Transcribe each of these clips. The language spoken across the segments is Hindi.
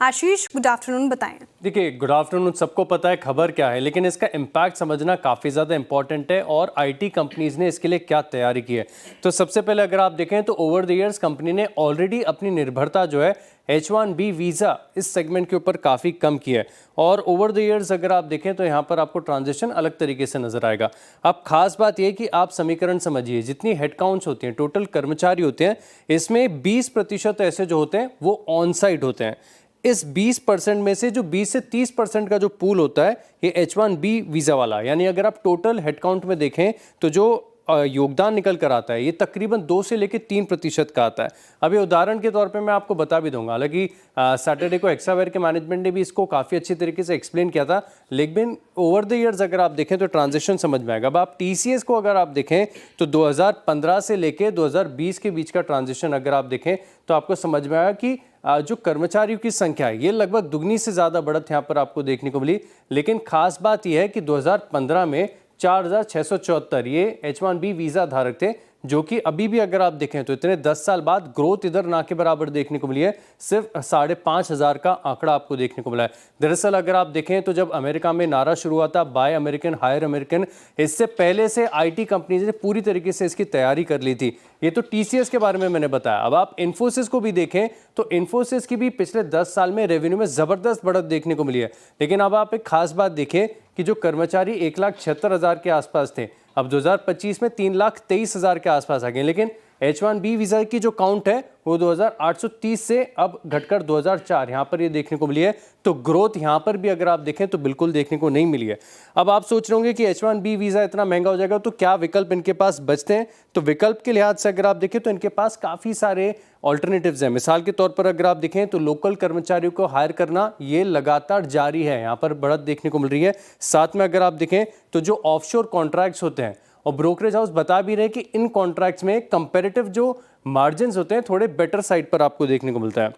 आशीष, गुड आफ्टरनून, बताएं। देखिए, गुड आफ्टरनून। सबको पता है खबर क्या है, लेकिन इसका इम्पैक्ट समझना काफ़ी ज़्यादा इंपॉर्टेंट है और आईटी कंपनीज ने इसके लिए क्या तैयारी की है। तो सबसे पहले अगर आप देखें तो ओवर द ईयर्स कंपनी ने ऑलरेडी अपनी निर्भरता जो है H1B वीज़ा इस सेगमेंट के ऊपर काफ़ी कम की है और ओवर द ईयर्स अगर आप देखें तो यहाँ पर आपको ट्रांजिशन अलग तरीके से नजर आएगा। अब खास बात यह कि आप समीकरण समझिए, जितनी हेडकाउंट्स होती हैं, टोटल कर्मचारी होते हैं, इसमें 20% ऐसे जो होते हैं वो ऑन साइट होते हैं। इस 20% में से जो 20 से 30% का जो पूल होता है ये H1B वीज़ा वाला, यानी अगर आप टोटल हेडकाउंट में देखें तो जो योगदान निकल कर आता है ये तकरीबन 2 से लेकर 3% का आता है। अभी उदाहरण के तौर पे मैं आपको बता भी दूंगा, हालांकि सैटरडे को एक्सावेयर के मैनेजमेंट ने भी इसको काफ़ी अच्छी तरीके से एक्सप्लेन किया था, लेकिन ओवर द ईयर्स अगर आप देखें तो ट्रांजिशन समझ में आएगा। अब आप TCS को अगर आप देखें तो 2015 से लेकर 2020 के बीच का ट्रांजिशन अगर आप देखें तो आपको समझ में आएगा कि जो कर्मचारियों की संख्या है ये लगभग दुगनी से ज़्यादा बढ़त यहाँ पर आपको देखने को मिली। लेकिन खास बात यह है कि 2015 में 4,674 ये H1B वीज़ा धारक थे, जो कि अभी भी अगर आप देखें तो इतने 10 साल बाद ग्रोथ इधर ना के बराबर देखने को मिली है। सिर्फ 5,500 का आंकड़ा आपको देखने को मिला है। दरअसल अगर आप देखें तो जब अमेरिका में नारा शुरू हुआ था बाय अमेरिकन हायर अमेरिकन, इससे पहले से आईटी कंपनीज ने पूरी तरीके से इसकी तैयारी कर ली थी। ये तो TCS के बारे में मैंने बताया। अब आप इन्फोसिस को भी देखें तो इन्फोसिस की भी पिछले 10 साल में रेवेन्यू में ज़बरदस्त बढ़त देखने को मिली है। लेकिन अब आप एक खास बात देखें कि जो कर्मचारी 1,76,000 के आसपास थे, अब 2025 में 3,23,000 के आसपास आ गए। लेकिन H1B वीज़ा की जो काउंट है वो 2,830 से अब घटकर 2,004 यहाँ पर ये देखने को मिली है। तो ग्रोथ यहाँ पर भी अगर आप देखें तो बिल्कुल देखने को नहीं मिली है। अब आप सोच रहे होंगे कि H1B वीज़ा इतना महंगा हो जाएगा तो क्या विकल्प इनके पास बचते हैं। तो विकल्प के लिहाज से अगर आप देखें तो इनके पास काफ़ी सारे ऑल्टरनेटिव्स हैं। मिसाल के तौर पर अगर आप देखें तो लोकल कर्मचारियों को हायर करना ये लगातार जारी है, यहाँ पर बढ़त देखने को मिल रही है। साथ में अगर आप देखें तो जो ऑफशोर कॉन्ट्रैक्ट्स होते हैं और ब्रोकरेज हाउस बता भी रहे हैं कि इन कॉन्ट्रैक्ट्स में कंपैरेटिव जो मार्जिन्स होते हैं थोड़े बेटर साइड पर आपको देखने को मिलता है।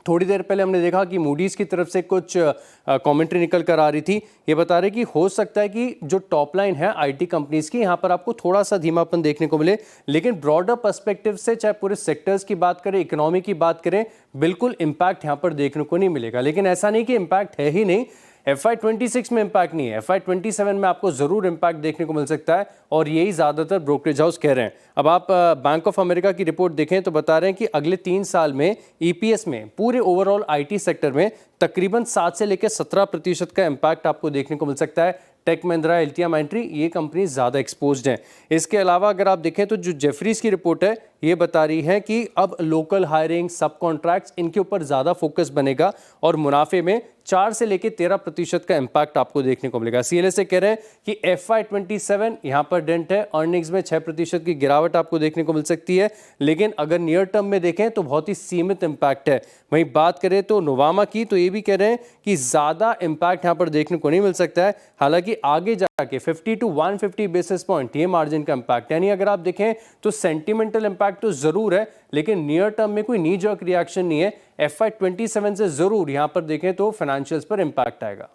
थोड़ी देर पहले हमने देखा कि मूडीज़ की तरफ से कुछ कमेंट्री निकल कर आ रही थी, ये बता रहे कि हो सकता है कि जो टॉप लाइन है आईटी कंपनीज की यहाँ पर आपको थोड़ा सा धीमापन देखने को मिले। लेकिन ब्रॉडर पर्सपेक्टिव से चाहे पूरे सेक्टर्स की बात करें, इकोनॉमी की बात करें, बिल्कुल इम्पैक्ट यहाँ पर देखने को नहीं मिलेगा। लेकिन ऐसा नहीं कि इम्पैक्ट है ही नहीं, FY26 में इम्पैक्ट नहीं है, FY27 में आपको जरूर इम्पैक्ट देखने को मिल सकता है और यही ज्यादातर ब्रोकरेज हाउस कह रहे हैं। अब आप बैंक ऑफ अमेरिका की रिपोर्ट देखें तो बता रहे हैं कि अगले 3 साल में EPS में पूरे ओवरऑल आईटी सेक्टर में तकरीबन 7 से लेकर 17% का इम्पैक्ट आपको देखने को मिल सकता है। टेक महिंद्रा, एल्टिया माइंट्री, ये कंपनी ज़्यादा एक्सपोज्ड हैं। इसके अलावा अगर आप देखें तो जो जेफरीज की रिपोर्ट है ये बता रही है कि अब लोकल हायरिंग, सब कॉन्ट्रैक्ट्स, इनके ऊपर ज़्यादा फोकस बनेगा और मुनाफे में 4 से लेकर 13% का इम्पैक्ट आपको देखने को मिलेगा। CLSA कह रहे हैं कि FY27 यहाँ पर डेंट है, अर्निंग्स में 6% की गिरावट आपको देखने को मिल सकती है। लेकिन अगर नियर टर्म में देखें तो बहुत ही सीमित इम्पैक्ट है। वहीं बात करें तो नोवामा की, तो ये भी कह रहे हैं कि ज़्यादा इम्पैक्ट यहाँ पर देखने को नहीं मिल सकता है। हालांकि आगे जाके 50 to 150 बेसिस पॉइंट ये मार्जिन का इम्पैक्ट, यानी अगर आप देखें तो सेंटिमेंटल इम्पैक्ट तो जरूर है, लेकिन नियर टर्म में कोई नी जर्क रिएक्शन नहीं है। FY27 से जरूर यहां पर देखें तो फाइनेंशियल्स पर इम्पैक्ट आएगा।